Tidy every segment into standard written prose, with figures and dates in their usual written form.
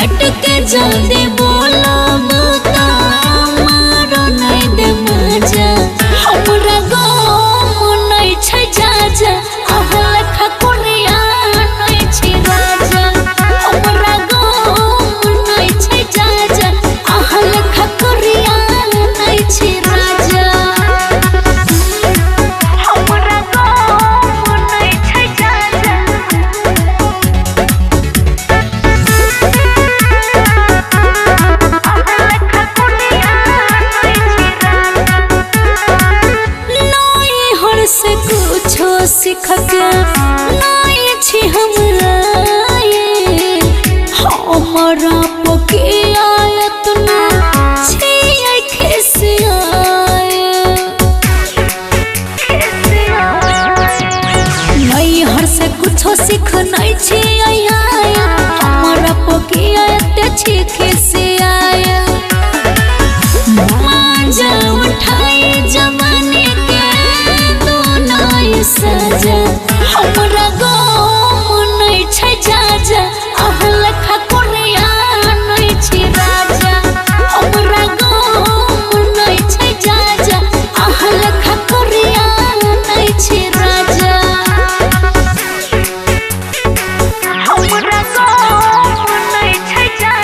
डट के जल्दी बोलब त मारो नहीं दे मजा हमरा गाम नहीं छै जा अहल खकुरिया नहीं छै राजा हमरा गाम नहीं छै जा अहल खकुरिया नहीं छै राजा हमरा गाम नहीं छै जा से कुछो सीख के नहीं छी हमरा हमरा पकिया इतना छी खिसियाए नहीं हर से कुछो सीख नहीं छी हमरा पकिया इतना छी खिसियाए मांजा उठाए जमाने सजा हमरा गाम नहीं छै जा अहल खकुरिया नहीं छै राजा हमरा गाम नहीं छै जा अहल खकुरिया नहीं छै राजा हमरा गाम नहीं छै जा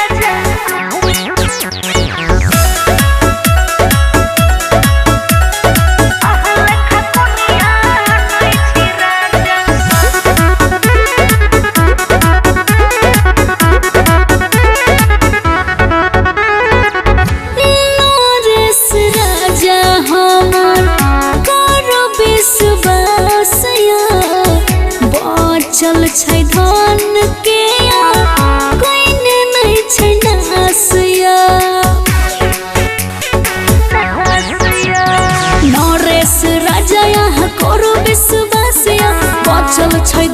चल छै धन के कोई नहीं छै नासिया नरेश राजा यहाँ करो विश्वासिया बचल छै